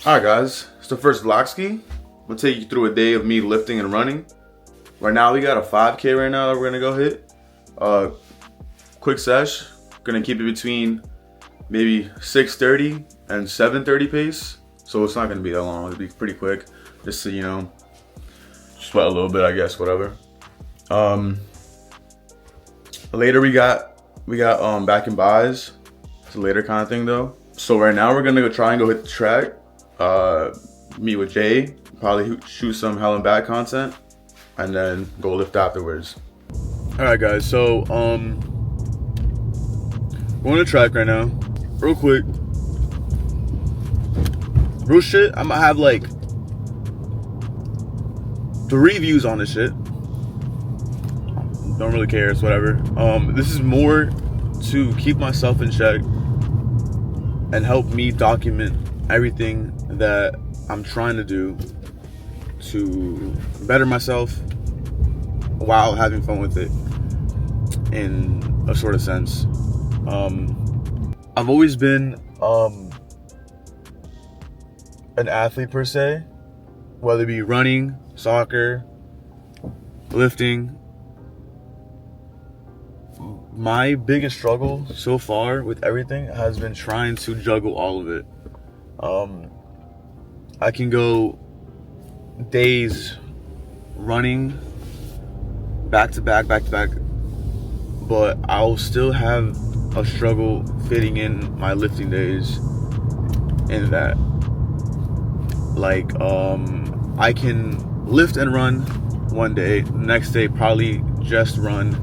Alright guys, it's the first vlog ski. I'm gonna take you through a day of me lifting and running. Right now we got a 5K right now that we're gonna go hit. Quick sesh, gonna keep it between maybe 6:30 and 7:30 pace. So it's not gonna be that long, it'll be pretty quick. Just to, you know, sweat a little bit, I guess, whatever. Later we got back and buys. It's a later kind of thing though. So right now we're gonna go try and go hit the track. Meet with Jay, probably shoot some hell and back content, and then go lift afterwards. Alright guys, so going to the track right now. Real quick. Real shit, I'm gonna have like 3 views on this shit. Don't really care, it's whatever. This is more to keep myself in check and help me document everything that I'm trying to do to better myself while having fun with it in a sort of sense. I've always been an athlete per se, whether it be running, soccer, lifting. My biggest struggle so far with everything has been trying to juggle all of it. I can go days running back to back, but I'll still have a struggle fitting in my lifting days in that. Like, I can lift and run one day, the next day probably just run,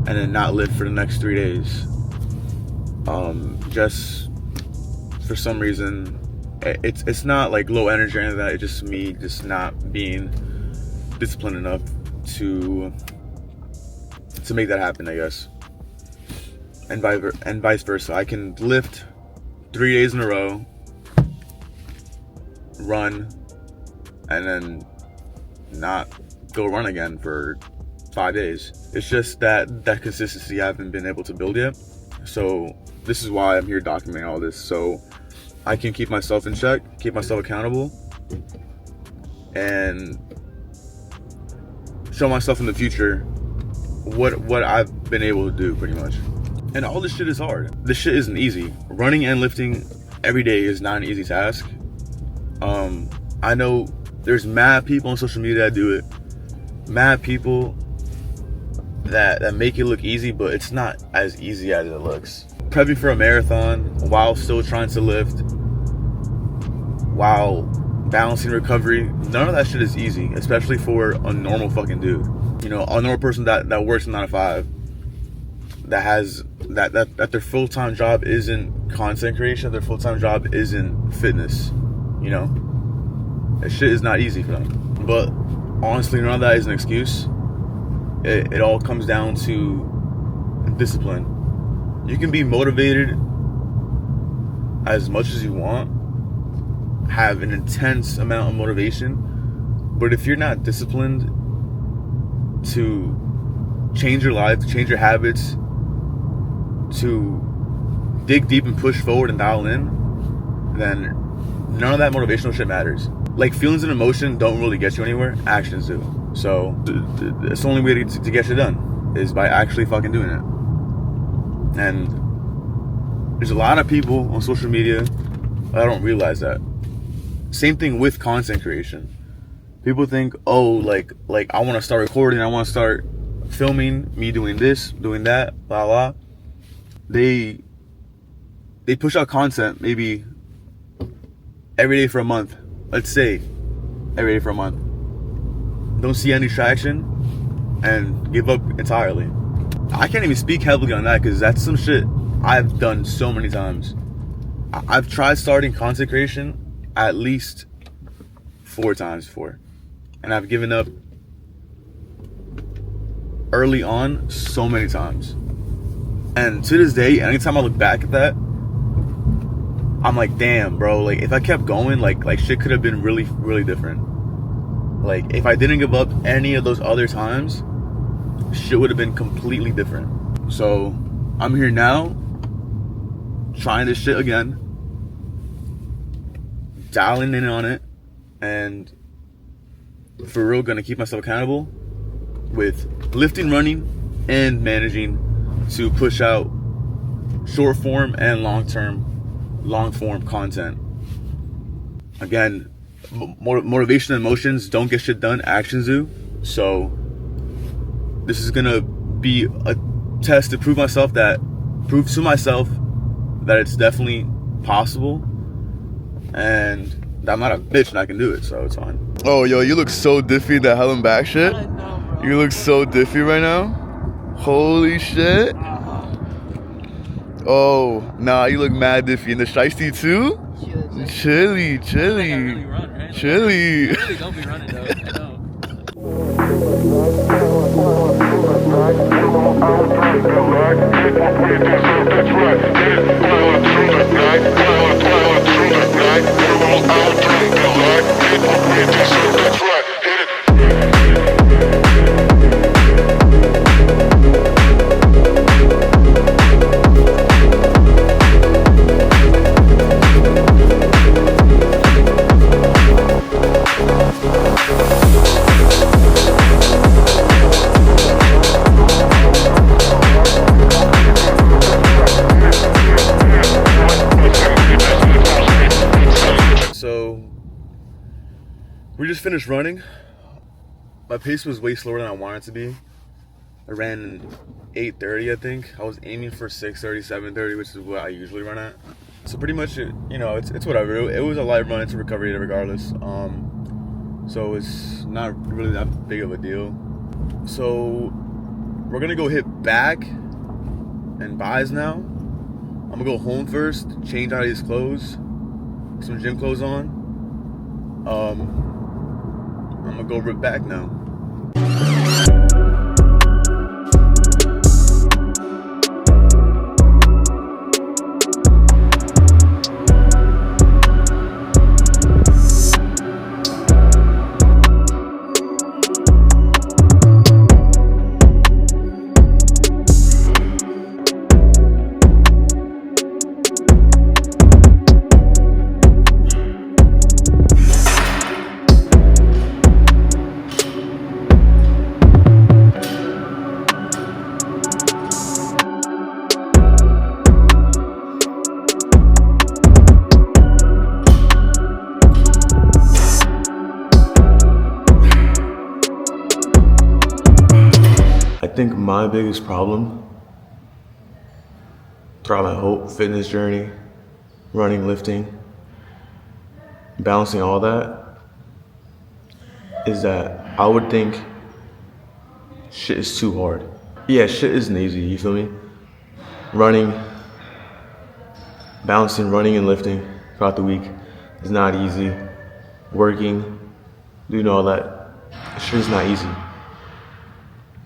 and then not lift for the next 3 days. Just for some reason, it's not like low energy or anything like that. It's just me just not being disciplined enough to make that happen, I guess. And vice versa. I can lift 3 days in a row, run, and then not go run again for 5 days. It's just that consistency I haven't been able to build yet. So this is why I'm here documenting all this, so I can keep myself in check, keep myself accountable, and show myself in the future what I've been able to do, pretty much. And all this shit is hard. This shit isn't easy. Running and lifting every day is not an easy task. I know there's mad people on social media that do it, mad people that make it look easy, but it's not as easy as it looks. Prepping for a marathon while still trying to lift, while balancing recovery, none of that shit is easy, especially for a normal fucking dude. You know, a normal person that works 9 to 5, that has that their full-time job isn't content creation, their full-time job isn't fitness. You know, that shit is not easy for them. But honestly, none of that is an excuse. It all comes down to discipline. You can be motivated as much as you want, have an intense amount of motivation, but if you're not disciplined to change your life, to change your habits, to dig deep and push forward and dial in, then none of that motivational shit matters. Like, feelings and emotion don't really get you anywhere, actions do. So it's the only way to get shit done is by actually fucking doing it. And there's a lot of people on social media that don't realize that. Same thing with content creation. People think, oh, like I want to start recording, I want to start filming me doing this, doing that, blah blah. They push out content maybe every day for a month. Let's say every day for a month. Don't see any traction and give up entirely. I can't even speak heavily on that because that's some shit I've done so many times. I've tried starting content creation at least 4 times before, and I've given up early on so many times. And to this day, anytime I look back at that, I'm like, damn, bro, like if I kept going, like shit could have been really, really different. Like if I didn't give up any of those other times, shit would have been completely different. So I'm here now, trying this shit again, dialing in on it, and for real gonna keep myself accountable with lifting, running, and managing to push out short form and long form content. Again, motivation and emotions don't get shit done, actions do. So this is gonna be a test to prove to myself that it's definitely possible, and that I'm not a bitch and I can do it, so it's fine. Oh, yo, you look so diffy in that hell and back shit. I know, bro. You look so diffy right now. Holy shit. Oh, nah, you look mad diffy. In the shiesty too? Chilly. I really run, right? Chilly. I really don't be running though. I know. So we just finished running. My pace was way slower than I wanted it to be. I ran 8:30, I think. I was aiming for 6:30, 7:30, which is what I usually run at. So pretty much, it's whatever. It was a light run. It's a recovery regardless. So it's not really that big of a deal. So we're gonna go hit bag and buys now. I'm gonna go home first, change out of these clothes, some gym clothes on. I'm gonna go rip back now. I think my biggest problem throughout my whole fitness journey, running, lifting, balancing all that, is that I would think shit is too hard. Yeah, shit isn't easy, you feel me? Balancing running and lifting throughout the week is not easy. Working, doing all that, shit is not easy.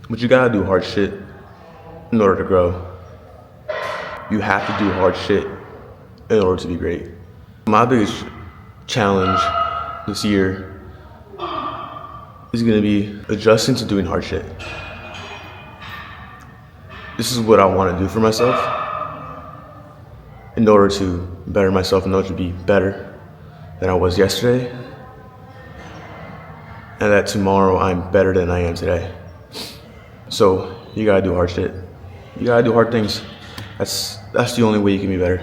But you gotta do hard shit in order to grow. You have to do hard shit in order to be great. My biggest challenge this year is gonna be adjusting to doing hard shit. This is what I wanna do for myself in order to better myself, in order to be better than I was yesterday, and that tomorrow I'm better than I am today. So you gotta do hard shit. You gotta do hard things. That's the only way you can be better.